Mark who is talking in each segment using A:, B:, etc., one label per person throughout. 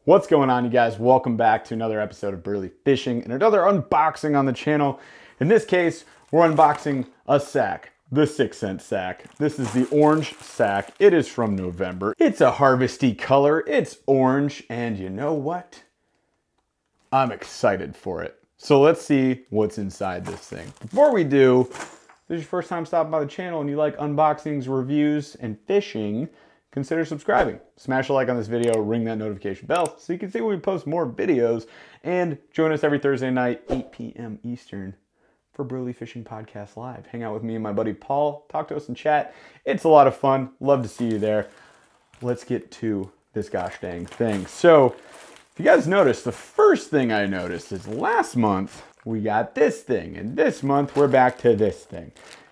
A: What's going on, you guys? Welcome back to another episode of BurlyFishing and another unboxing on the channel. In this case, we're unboxing a sack, the 6-cent sack. This is the orange sack. It is from November. It's a harvesty color. It's orange, and you know what? I'm excited for it. So let's see what's inside this thing. Before we do, if this is your first time stopping by the channel and you like unboxings, reviews, and fishing, consider subscribing. Smash a like on this video, ring that notification bell so you can see when we post more videos, and join us every Thursday night, 8 p.m. Eastern for BurlyFishing Podcast Live. Hang out with me and my buddy Paul, talk to us in chat. It's a lot of fun. Love to see you there. Let's get to this gosh dang thing. So, if you guys noticed, the first thing I noticed is last month we got this thing, and this month we're back to this thing.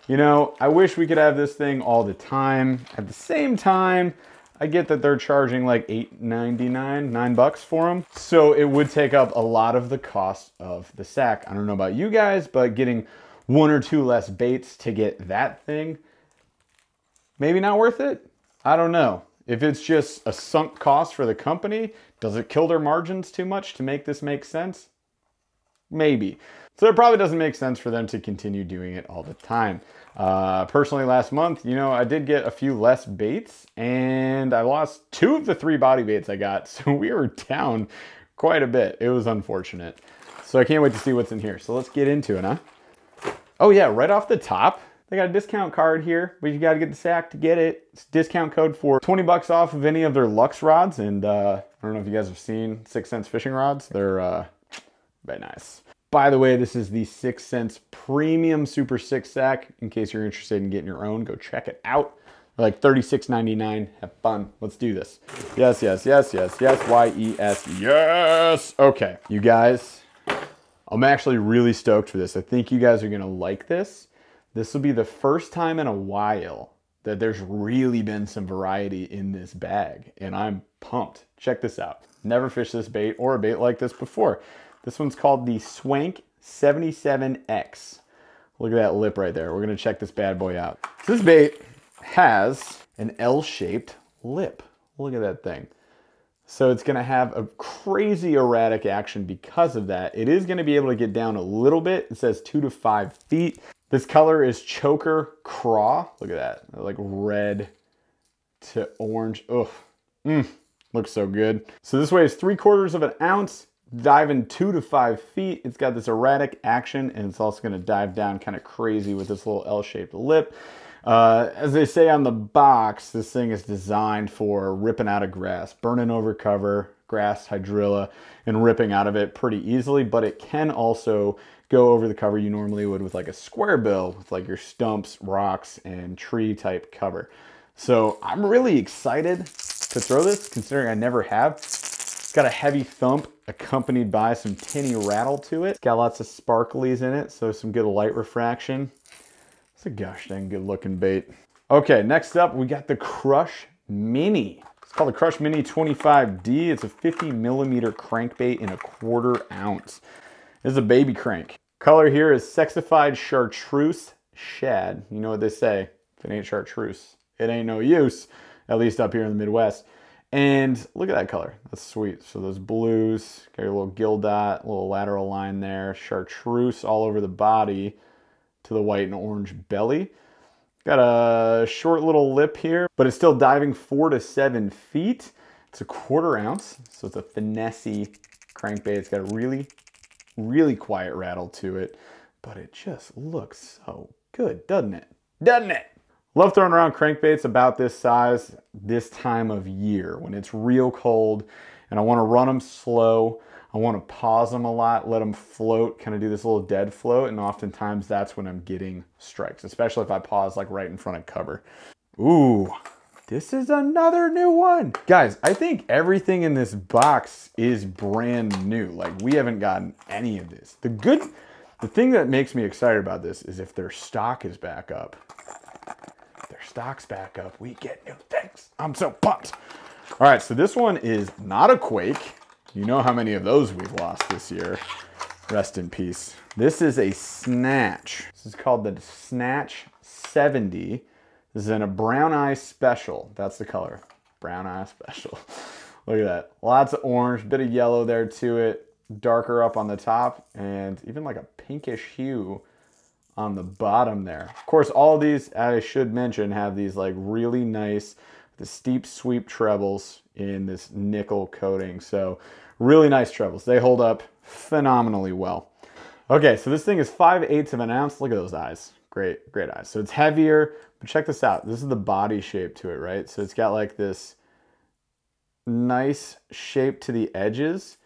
A: You know, I wish we could have this thing all the time. At the same time, I get that they're charging like $8.99, $9 for them. So it would take up a lot of the cost of the sack. I don't know about you guys, but getting 1 or 2 less baits to get that thing, maybe not worth it. I don't know. If it's just a sunk cost for the company, does it kill their margins too much to make this make sense? Maybe. So it probably doesn't make sense for them to continue doing it all the time. Personally, last month, you know, I did get a few less baits, and I lost 2 of the 3 body baits I got. So we were down quite a bit. It was unfortunate. So I can't wait to see what's in here. So let's get into it, huh? Oh yeah, right off the top, they got a discount card here, but you got to get the sack to get it. It's a discount code for 20 bucks off of any of their Lux rods. And I don't know if you guys have seen 6 cents fishing rods. They're very nice. By the way, this is the 6 cents premium Super 6 sack. In case you're interested in getting your own, go check it out. They're like $36.99. Have fun. Let's do this. Yes, yes, yes, yes, yes. Y-E-S, yes. Okay, you guys, I'm actually really stoked for this. I think you guys are gonna like this. This will be the first time in a while that there's really been some variety in this bag, and I'm pumped. Check this out. Never fished this bait or a bait like this before. This one's called the Swank 77X. Look at that lip right there. We're gonna check this bad boy out. So this bait has an L-shaped lip. Look at that thing. So it's gonna have a crazy erratic action because of that. It is gonna be able to get down a little bit. It says 2 to 5 feet. This color is Choker Craw. Look at that, like red to orange. Ugh, looks so good. So this weighs 3/4 of an ounce. Diving 2 to 5 feet. It's got this erratic action, and it's also going to dive down kind of crazy with this little L-shaped lip. As they say on the box, this thing is designed for ripping out of grass, burning over cover, grass, hydrilla, and ripping out of it pretty easily, but it can also go over the cover you normally would with like a square bill, with like your stumps, rocks, and tree type cover. So I'm really excited to throw this, considering I never have. It's got a heavy thump accompanied by some tinny rattle to it. It's got lots of sparklies in it, so some good light refraction. It's a gosh dang good looking bait. Okay, next up we got the Crush Mini. It's called the Crush Mini 25D. It's a 50mm crankbait in 1/4 ounce. This is a baby crank. Color here is Sexified Chartreuse Shad. You know what they say, if it ain't chartreuse, it ain't no use, at least up here in the Midwest. And look at that color, that's sweet. So those blues, got your little gill dot, little lateral line there, chartreuse all over the body to the white and orange belly. Got a short little lip here, but it's still diving 4 to 7 feet. It's a 1/4 ounce, so it's a finessey crankbait. It's got a really, really quiet rattle to it, but it just looks so good, doesn't it? Doesn't it? Love throwing around crankbaits about this size this time of year when it's real cold, and I want to run them slow. I want to pause them a lot, let them float, kind of do this little dead float, and oftentimes that's when I'm getting strikes, especially if I pause like right in front of cover. Ooh, this is another new one. Guys, I think everything in this box is brand new. Like, we haven't gotten any of this. The thing that makes me excited about this is if their stock is back up. Stock's back up, we get new things. I'm so pumped. All right, so this one is not a Quake. You know how many of those we've lost this year. Rest in peace. This is a Snatch. This is called the Snatch 70. This is in a brown eye special. That's the color, brown eye special. Look at that. Lots of orange, bit of yellow there to it, darker up on the top, and even like a pinkish hue on the bottom there. Of course, all of these, I should mention, have these like really nice, the steep sweep trebles in this nickel coating. So really nice trebles. They hold up phenomenally well. Okay, so this thing is 5/8 of an ounce. Look at those eyes. Great, great eyes. So it's heavier, but check this out. This is the body shape to it, right? So it's got like this nice shape to the edges,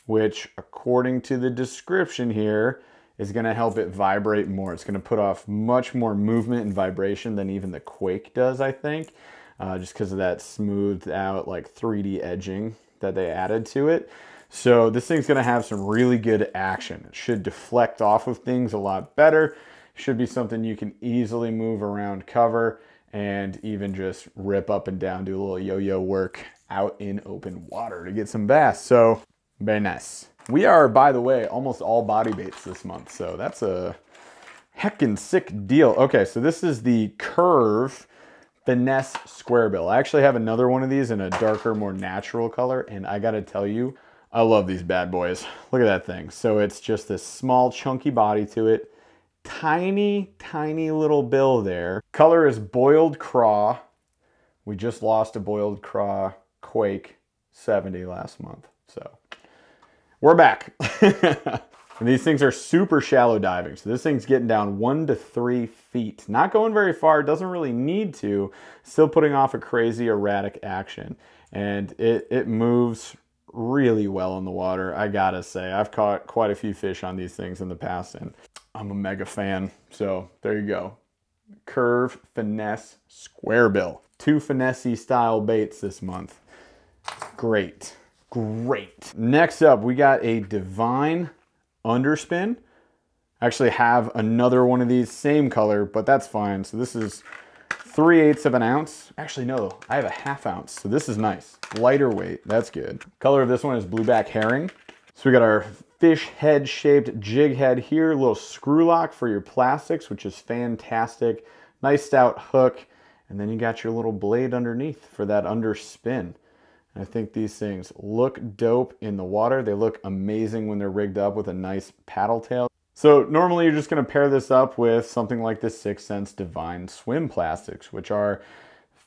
A: which according to the description here is going to help it vibrate more. It's going to put off much more movement and vibration than even the Quake does, I think, just because of that smoothed out like 3D edging that they added to it. So this thing's going to have some really good action. It should deflect off of things a lot better. Should be something you can easily move around cover and even just rip up and down, do a little yo-yo work out in open water to get some bass. So very nice. We are, by the way, almost all body baits this month, so that's a heckin' sick deal. Okay, so this is the Curve Finesse Square Bill. I actually have another one of these in a darker, more natural color, and I gotta tell you, I love these bad boys. Look at that thing. So it's just this small, chunky body to it. Tiny, tiny little bill there. Color is boiled craw. We just lost a boiled craw Quake 70 last month, so we're back. And these things are super shallow diving. So this thing's getting down 1 to 3 feet. Not going very far, doesn't really need to. Still putting off a crazy erratic action. And it moves really well in the water, I gotta say. I've caught quite a few fish on these things in the past, and I'm a mega fan. So there you go. Curve Finesse Square Bill. 2 finesse style baits this month. Great. Great. Next up, we got a Divine Underspin. I actually have another one of these, same color, but that's fine. So this is 3/8 of an ounce. Actually, no, I have a 1/2 ounce. So this is nice. Lighter weight, that's good. Color of this one is Blueback Herring. So we got our fish head shaped jig head here, a little screw lock for your plastics, which is fantastic. Nice stout hook. And then you got your little blade underneath for that underspin. I think these things look dope in the water. They look amazing when they're rigged up with a nice paddle tail. So normally you're just gonna pair this up with something like the 6th Sense Divine swim plastics, which are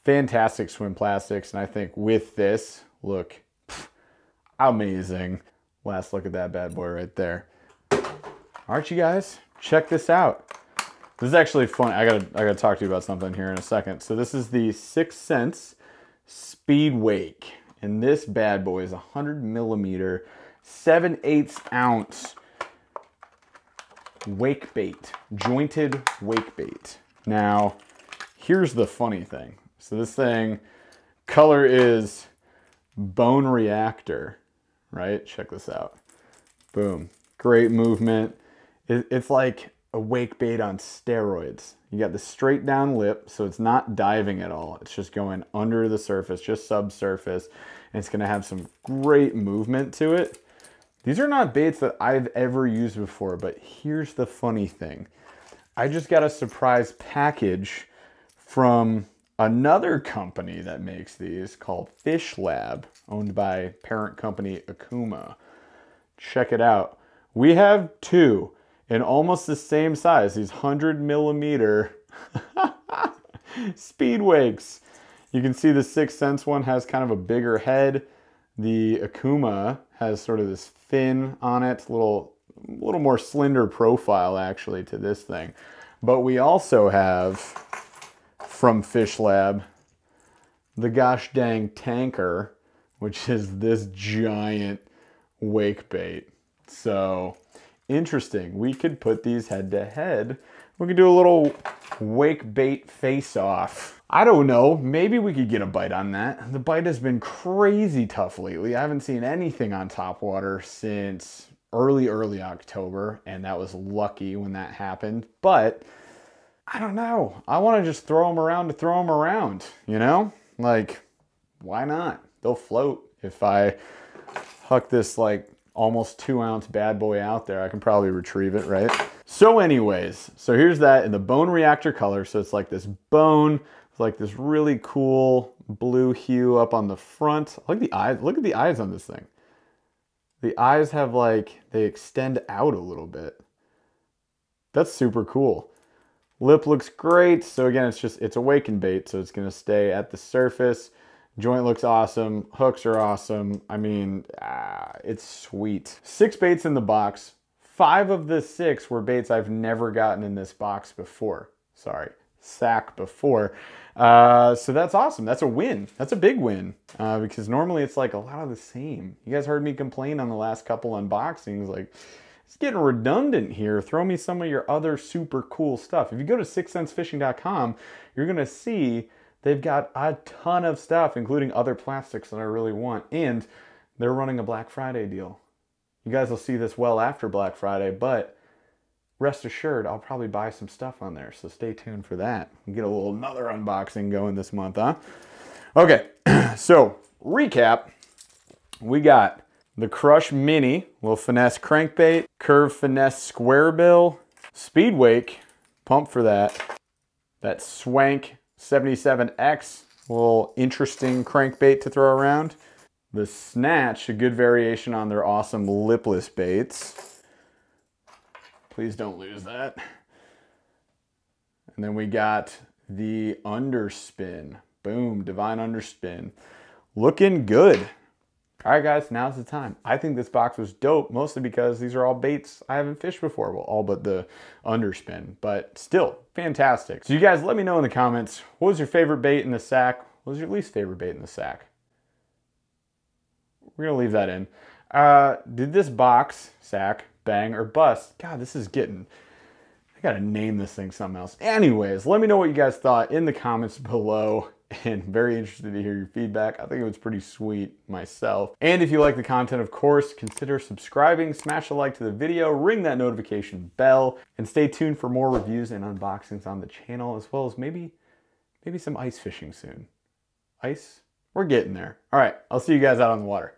A: fantastic swim plastics. And I think with this, look amazing. Last look at that bad boy right there. Aren't you guys? Check this out. This is actually fun. I gotta talk to you about something here in a second. So this is the 6th Sense Speed Wake. And this bad boy is 100 millimeter, 7/8 ounce wake bait, jointed wake bait. Now, here's the funny thing. So this thing, color is Bone Reactor, right? Check this out. Boom. Great movement. It's like a wake bait on steroids. You got the straight down lip, so it's not diving at all. It's just going under the surface, just subsurface. And it's gonna have some great movement to it. These are not baits that I've ever used before, but here's the funny thing. I just got a surprise package from another company that makes these called Fish Lab, owned by parent company Akuma. Check it out. We have 2 in almost the same size, these 100 millimeter speed wakes. You can see the 6th Sense one has kind of a bigger head. The Akuma has sort of this fin on it, a little more slender profile actually to this thing. But we also have from Fish Lab the gosh dang Tanker, which is this giant wake bait. So interesting. We could put these head to head. We could do a little wake bait face off. I don't know, maybe we could get a bite on that. The bite has been crazy tough lately. I haven't seen anything on top water since early October, and that was lucky when that happened. But I don't know. I want to just throw them around to throw them around, you know? Like, why not? They'll float. If I huck this like almost 2-ounce bad boy out there, I can probably retrieve it, right? So anyways, so here's that in the Bone Reactor color. So it's like this bone, it's like this really cool blue hue up on the front. I like the eyes. Look at the eyes on this thing. The eyes have like, they extend out a little bit. That's super cool. Lip looks great. So again, it's a Waken bait, so it's gonna stay at the surface. Joint looks awesome. Hooks are awesome. I mean, it's sweet. 6 baits in the box. 5 of the 6 were baits I've never gotten in this box before. Sorry, sack before. So that's awesome. That's a win. That's a big win because normally it's like a lot of the same. You guys heard me complain on the last couple unboxings, like it's getting redundant here. Throw me some of your other super cool stuff. If you go to sixcentfishing.com, you're gonna see they've got a ton of stuff, including other plastics that I really want, and they're running a Black Friday deal. You guys will see this well after Black Friday, but rest assured, I'll probably buy some stuff on there, so stay tuned for that. We'll get another unboxing going this month, huh? Okay, so recap. We got the Crush Mini, little finesse crankbait, Curve Finesse square bill, Speed Wake, pump for that. That Swank 77X, little interesting crankbait to throw around. The Snatch, a good variation on their awesome lipless baits. Please don't lose that. And then we got the Underspin. Boom, Divine Underspin. Looking good. All right, guys, now's the time. I think this box was dope, mostly because these are all baits I haven't fished before. Well, all but the Underspin, but still fantastic. So you guys let me know in the comments, what was your favorite bait in the sack? What was your least favorite bait in the sack? We're gonna leave that in. Did this box, sack, bang or bust? God, this is getting, I gotta name this thing something else. Anyways, let me know what you guys thought in the comments below, and very interested to hear your feedback. I think it was pretty sweet myself. And if you like the content, of course, consider subscribing, smash a like to the video, ring that notification bell, and stay tuned for more reviews and unboxings on the channel, as well as maybe some ice fishing soon. Ice? We're getting there. All right, I'll see you guys out on the water.